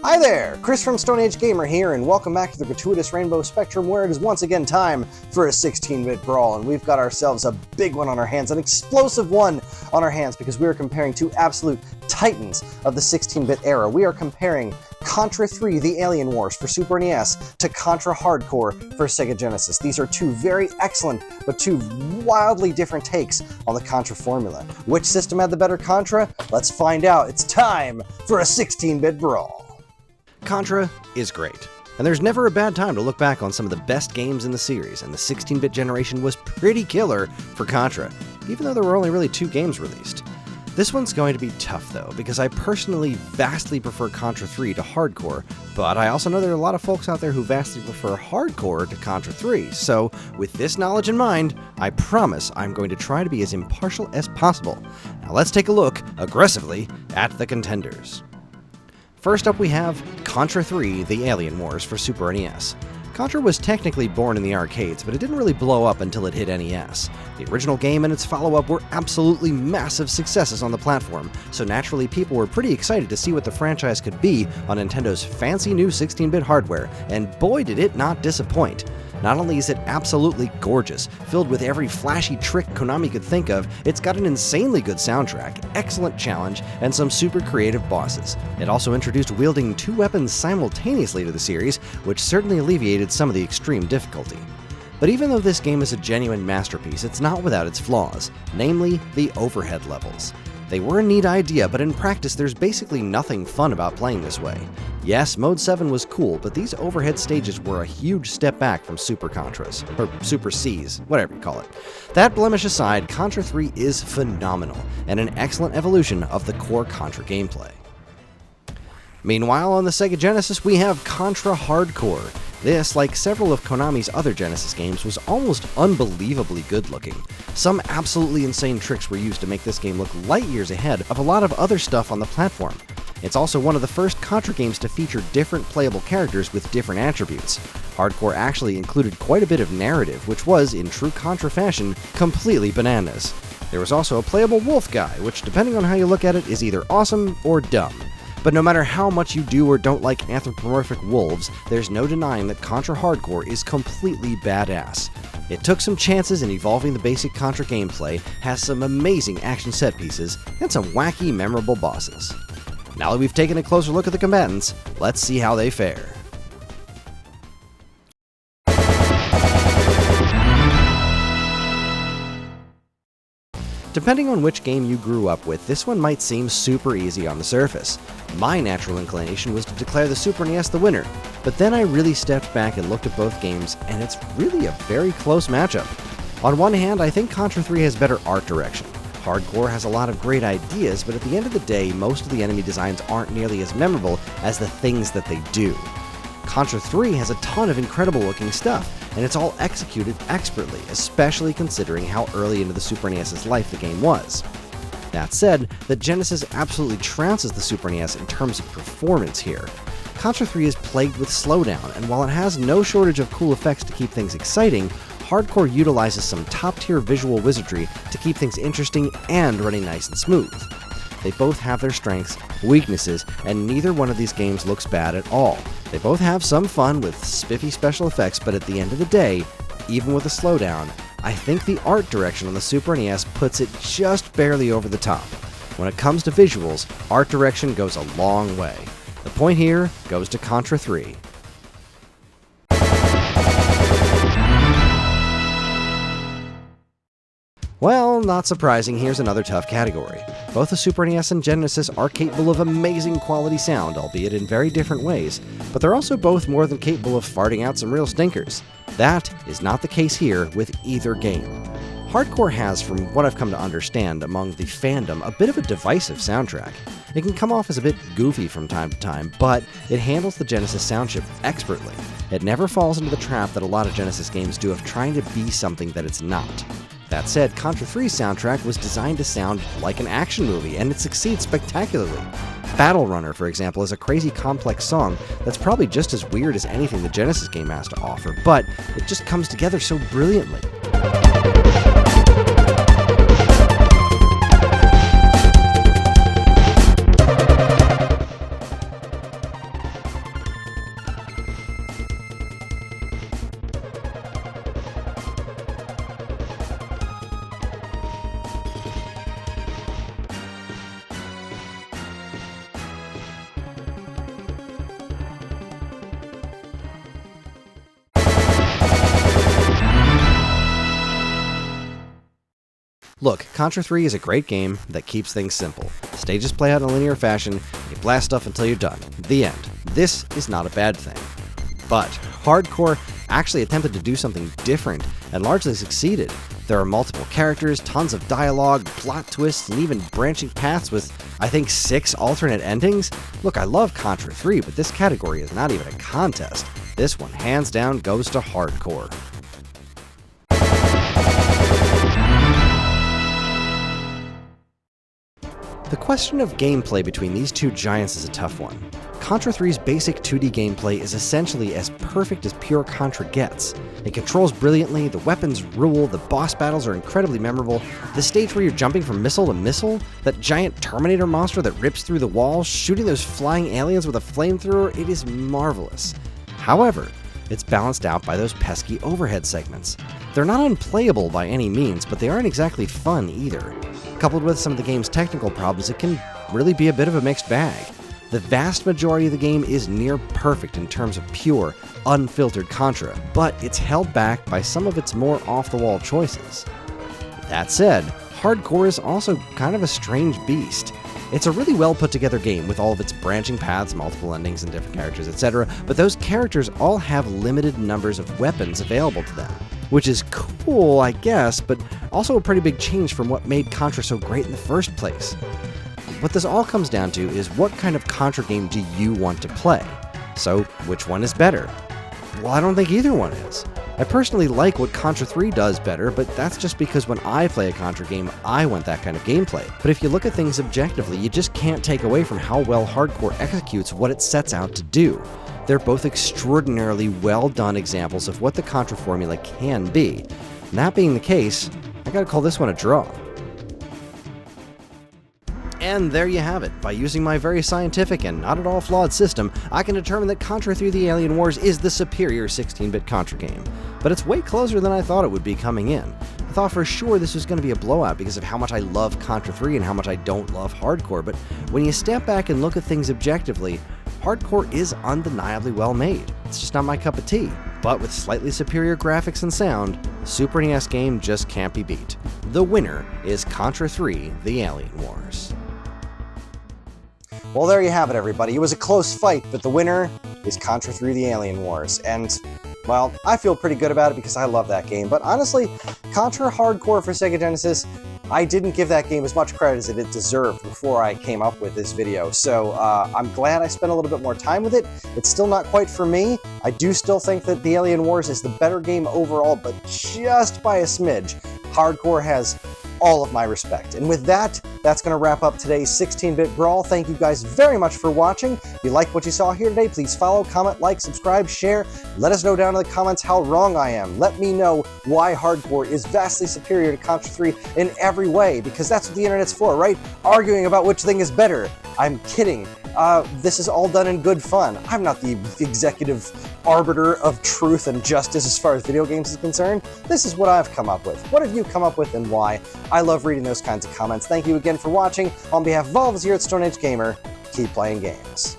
Hi there, Chris from Stone Age Gamer here, and welcome back to the gratuitous Rainbow Spectrum, where it is once again time for a 16-bit brawl, and we've got ourselves a big one on our hands, an explosive one on our hands, because we are comparing two absolute titans of the 16-bit era. We are comparing Contra 3, The Alien Wars for Super NES, to Contra Hardcore for Sega Genesis. These are two very excellent, but two wildly different takes on the Contra formula. Which system had the better Contra? Let's find out. It's time for a 16-bit brawl. Contra is great, and there's never a bad time to look back on some of the best games in the series, and the 16-bit generation was pretty killer for Contra, even though there were only really 2 games released. This one's going to be tough though, because I personally vastly prefer Contra 3 to Hardcore, but I also know there are a lot of folks out there who vastly prefer Hardcore to Contra 3, so with this knowledge in mind, I promise I'm going to try to be as impartial as possible. Now let's take a look, aggressively, at the contenders. First up we have Contra 3, The Alien Wars for Super NES. Contra was technically born in the arcades, but it didn't really blow up until it hit NES. The original game and its follow-up were absolutely massive successes on the platform, so naturally people were pretty excited to see what the franchise could be on Nintendo's fancy new 16-bit hardware, and boy did it not disappoint. Not only is it absolutely gorgeous, filled with every flashy trick Konami could think of, it's got an insanely good soundtrack, excellent challenge, and some super creative bosses. It also introduced wielding 2 weapons simultaneously to the series, which certainly alleviated some of the extreme difficulty. But even though this game is a genuine masterpiece, it's not without its flaws, namely the overhead levels. They were a neat idea, but in practice there's basically nothing fun about playing this way. Yes, Mode 7 was cool, but these overhead stages were a huge step back from Super Contras, or Super Cs, whatever you call it. That blemish aside, Contra 3 is phenomenal, and an excellent evolution of the core Contra gameplay. Meanwhile, on the Sega Genesis, we have Contra Hardcore. This, like several of Konami's other Genesis games, was almost unbelievably good looking. Some absolutely insane tricks were used to make this game look light years ahead of a lot of other stuff on the platform. It's also one of the first Contra games to feature different playable characters with different attributes. Hardcore actually included quite a bit of narrative, which was, in true Contra fashion, completely bananas. There was also a playable wolf guy, which depending on how you look at it is either awesome or dumb. But no matter how much you do or don't like anthropomorphic wolves, there's no denying that Contra Hardcore is completely badass. It took some chances in evolving the basic Contra gameplay, has some amazing action set pieces, and some wacky, memorable bosses. Now that we've taken a closer look at the combatants, let's see how they fare. Depending on which game you grew up with, this one might seem super easy on the surface. My natural inclination was to declare the Super NES the winner, but then I really stepped back and looked at both games, and it's really a very close matchup. On one hand, I think Contra 3 has better art direction. Hardcore has a lot of great ideas, but at the end of the day, most of the enemy designs aren't nearly as memorable as the things that they do. Contra 3 has a ton of incredible looking stuff, and it's all executed expertly, especially considering how early into the Super NES's life the game was. That said, the Genesis absolutely trounces the Super NES in terms of performance here. Contra 3 is plagued with slowdown, and while it has no shortage of cool effects to keep things exciting, Hardcore utilizes some top-tier visual wizardry to keep things interesting and running nice and smooth. They both have their strengths, weaknesses, and neither one of these games looks bad at all. They both have some fun with spiffy special effects, but at the end of the day, even with a slowdown, I think the art direction on the Super NES puts it just barely over the top. When it comes to visuals, art direction goes a long way. The point here goes to Contra 3. Well, not surprising, here's another tough category. Both the Super NES and Genesis are capable of amazing quality sound, albeit in very different ways, but they're also both more than capable of farting out some real stinkers. That is not the case here with either game. Hardcore has, from what I've come to understand among the fandom, a bit of a divisive soundtrack. It can come off as a bit goofy from time to time, but it handles the Genesis sound chip expertly. It never falls into the trap that a lot of Genesis games do of trying to be something that it's not. That said, Contra 3's soundtrack was designed to sound like an action movie, and it succeeds spectacularly. Battle Runner, for example, is a crazy complex song that's probably just as weird as anything the Genesis game has to offer, but it just comes together so brilliantly. Look, Contra 3 is a great game that keeps things simple. Stages play out in a linear fashion, you blast stuff until you're done. The end. This is not a bad thing. But hardcore actually attempted to do something different and largely succeeded. There are multiple characters, tons of dialogue, plot twists, and even branching paths with, I think, 6 alternate endings. Look, I love Contra 3, but this category is not even a contest. This one, hands down, goes to hardcore. The question of gameplay between these two giants is a tough one. Contra 3's basic 2D gameplay is essentially as perfect as pure Contra gets. It controls brilliantly, the weapons rule, the boss battles are incredibly memorable, the stage where you're jumping from missile to missile, that giant Terminator monster that rips through the walls, shooting those flying aliens with a flamethrower, it is marvelous. However, it's balanced out by those pesky overhead segments. They're not unplayable by any means, but they aren't exactly fun either. Coupled with some of the game's technical problems, it can really be a bit of a mixed bag. The vast majority of the game is near perfect in terms of pure, unfiltered Contra, but it's held back by some of its more off-the-wall choices. That said, hardcore is also kind of a strange beast. It's a really well put together game with all of its branching paths, multiple endings, and different characters, etc., but those characters all have limited numbers of weapons available to them. Which is cool, I guess, but also a pretty big change from what made Contra so great in the first place. What this all comes down to is what kind of Contra game do you want to play? So, which one is better? Well, I don't think either one is. I personally like what Contra 3 does better, but that's just because when I play a Contra game, I want that kind of gameplay. But if you look at things objectively, you just can't take away from how well hardcore executes what it sets out to do. They're both extraordinarily well done examples of what the Contra formula can be. And that being the case, I gotta call this one a draw. And there you have it. By using my very scientific and not at all flawed system, I can determine that Contra 3: The Alien Wars is the superior 16-bit Contra game. But it's way closer than I thought it would be coming in. I thought for sure this was going to be a blowout because of how much I love Contra 3 and how much I don't love hardcore, but when you step back and look at things objectively, hardcore is undeniably well made. It's just not my cup of tea. But with slightly superior graphics and sound, the Super NES game just can't be beat. The winner is Contra 3: The Alien Wars. Well, there you have it, everybody. It was a close fight, but the winner is Contra 3: The Alien Wars. And, well, I feel pretty good about it because I love that game. But honestly, Contra Hardcore for Sega Genesis, I didn't give that game as much credit as it deserved before I came up with this video. So I'm glad I spent a little bit more time with it. It's still not quite for me. I do still think that The Alien Wars is the better game overall, but just by a smidge. Hardcore has all of my respect. And with that, that's going to wrap up today's 16-bit Brawl. Thank you guys very much for watching. If you like what you saw here today, please follow, comment, like, subscribe, share. Let us know down in the comments how wrong I am. Let me know why hardcore is vastly superior to Contra 3 in every way, because that's what the internet's for, right? Arguing about which thing is better. I'm kidding. This is all done in good fun. I'm not the executive arbiter of truth and justice as far as video games is concerned. This is what I've come up with. What have you come up with and why? I love reading those kinds of comments. Thank you again for watching. On behalf of all of us here at Stone Age Gamer, keep playing games.